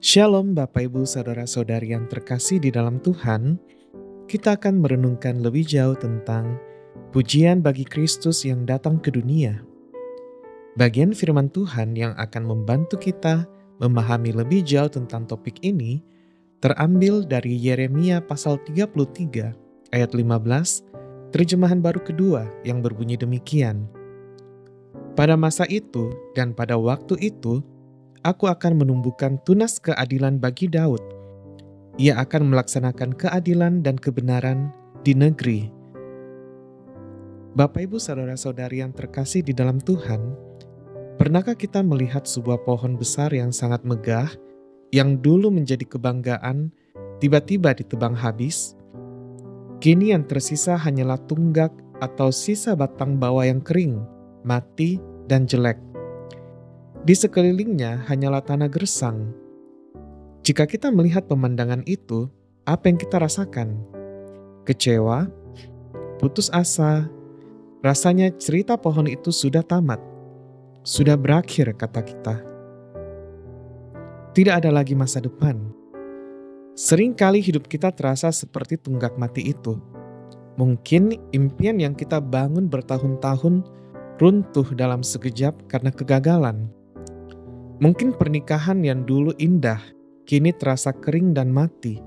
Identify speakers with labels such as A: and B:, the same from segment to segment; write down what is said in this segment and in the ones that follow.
A: Shalom Bapak Ibu Saudara-saudari yang terkasih di dalam Tuhan. Kita akan merenungkan lebih jauh tentang pujian bagi Kristus yang datang ke dunia. Bagian firman Tuhan yang akan membantu kita memahami lebih jauh tentang topik ini terambil dari Yeremia pasal 33 ayat 15, terjemahan baru kedua yang berbunyi demikian. Pada masa itu dan pada waktu itu, Aku akan menumbuhkan tunas keadilan bagi Daud. Ia akan melaksanakan keadilan dan kebenaran di negeri. Bapak Ibu Saudara-saudari yang terkasih di dalam Tuhan, pernahkah kita melihat sebuah pohon besar yang sangat megah, yang dulu menjadi kebanggaan, tiba-tiba ditebang habis? Kini yang tersisa hanyalah tunggak atau sisa batang bawah yang kering, mati, dan jelek. Di sekelilingnya hanyalah tanah gersang. Jika kita melihat pemandangan itu, apa yang kita rasakan? Kecewa, putus asa, rasanya cerita pohon itu sudah tamat, sudah berakhir kata kita. Tidak ada lagi masa depan. Seringkali hidup kita terasa seperti tunggak mati itu. Mungkin impian yang kita bangun bertahun-tahun runtuh dalam sekejap karena kegagalan. Mungkin pernikahan yang dulu indah, kini terasa kering dan mati.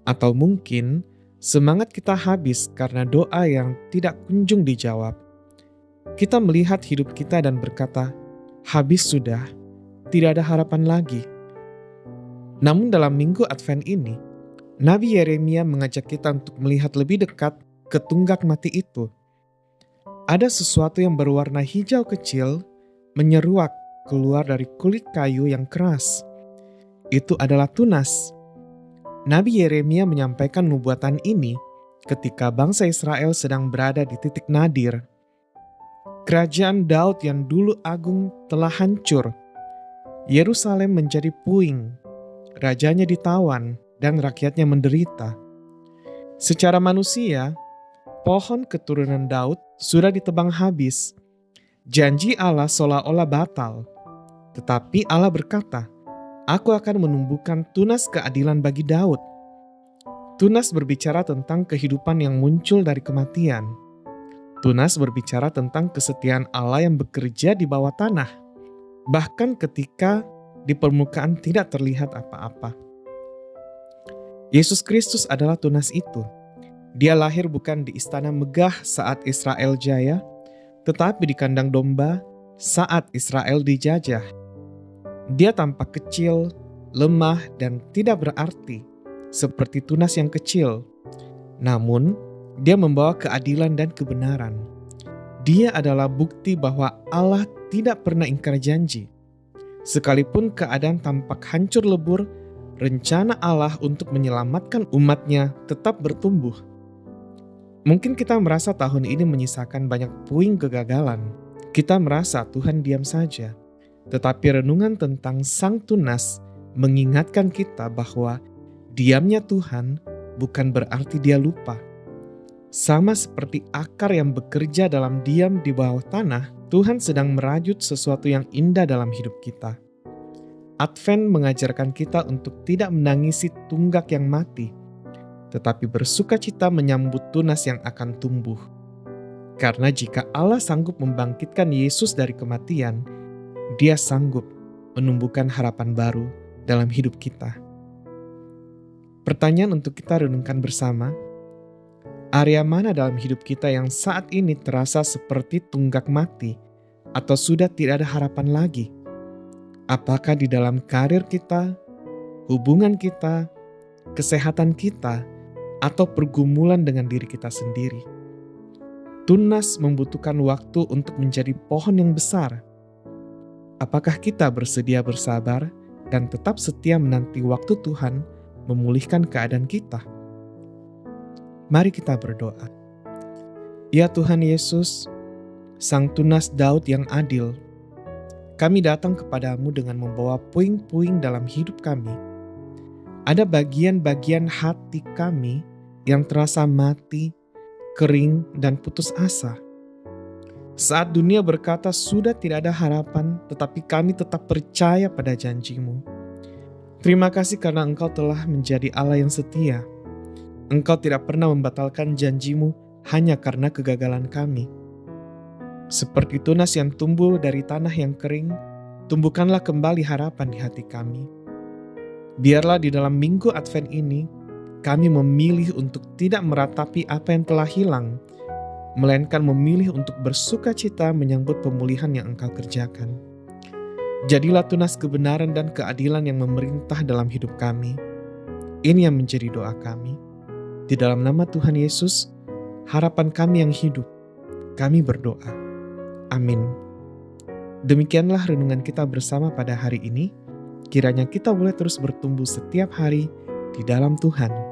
A: Atau mungkin semangat kita habis karena doa yang tidak kunjung dijawab. Kita melihat hidup kita dan berkata, habis sudah, tidak ada harapan lagi. Namun dalam minggu Advent ini, Nabi Yeremia mengajak kita untuk melihat lebih dekat ke tunggak mati itu. Ada sesuatu yang berwarna hijau kecil, menyeruak keluar dari kulit kayu yang keras. Itu adalah tunas. Nabi Yeremia menyampaikan nubuatan ini ketika bangsa Israel sedang berada di titik nadir. Kerajaan Daud yang dulu agung telah hancur. Yerusalem menjadi puing. Rajanya ditawan dan rakyatnya menderita. Secara manusia, pohon keturunan Daud sudah ditebang habis. Janji Allah seolah-olah batal. Tetapi Allah berkata, Aku akan menumbuhkan tunas keadilan bagi Daud. Tunas berbicara tentang kehidupan yang muncul dari kematian. Tunas berbicara tentang kesetiaan Allah yang bekerja di bawah tanah, bahkan ketika di permukaan tidak terlihat apa-apa. Yesus Kristus adalah tunas itu. Dia lahir bukan di istana megah saat Israel jaya, tetapi di kandang domba saat Israel dijajah. Dia tampak kecil, lemah, dan tidak berarti, seperti tunas yang kecil. Namun, dia membawa keadilan dan kebenaran. Dia adalah bukti bahwa Allah tidak pernah ingkar janji. Sekalipun keadaan tampak hancur lebur, rencana Allah untuk menyelamatkan umatnya tetap bertumbuh. Mungkin kita merasa tahun ini menyisakan banyak puing kegagalan. Kita merasa Tuhan diam saja. Tetapi renungan tentang Sang Tunas mengingatkan kita bahwa diamnya Tuhan bukan berarti Dia lupa. Sama seperti akar yang bekerja dalam diam di bawah tanah, Tuhan sedang merajut sesuatu yang indah dalam hidup kita. Advent mengajarkan kita untuk tidak menangisi tunggak yang mati, tetapi bersukacita menyambut tunas yang akan tumbuh. Karena jika Allah sanggup membangkitkan Yesus dari kematian, Dia sanggup menumbuhkan harapan baru dalam hidup kita. Pertanyaan untuk kita renungkan bersama, area mana dalam hidup kita yang saat ini terasa seperti tunggak mati atau sudah tidak ada harapan lagi? Apakah di dalam karir kita, hubungan kita, kesehatan kita, atau pergumulan dengan diri kita sendiri? Tunas membutuhkan waktu untuk menjadi pohon yang besar. Apakah kita bersedia bersabar dan tetap setia menanti waktu Tuhan memulihkan keadaan kita? Mari kita berdoa. Ya Tuhan Yesus, Sang Tunas Daud yang adil, kami datang kepadamu dengan membawa puing-puing dalam hidup kami. Ada bagian-bagian hati kami yang terasa mati, kering, dan putus asa. Saat dunia berkata sudah tidak ada harapan, tetapi kami tetap percaya pada janji-Mu. Terima kasih karena Engkau telah menjadi Allah yang setia. Engkau tidak pernah membatalkan janjimu hanya karena kegagalan kami. Seperti tunas yang tumbuh dari tanah yang kering, tumbuhkanlah kembali harapan di hati kami. Biarlah di dalam minggu Advent ini, kami memilih untuk tidak meratapi apa yang telah hilang, melainkan memilih untuk bersuka cita menyambut pemulihan yang Engkau kerjakan. Jadilah tunas kebenaran dan keadilan yang memerintah dalam hidup kami. Ini yang menjadi doa kami. Di dalam nama Tuhan Yesus, harapan kami yang hidup, kami berdoa. Amin. Demikianlah renungan kita bersama pada hari ini. Kiranya kita boleh terus bertumbuh setiap hari di dalam Tuhan.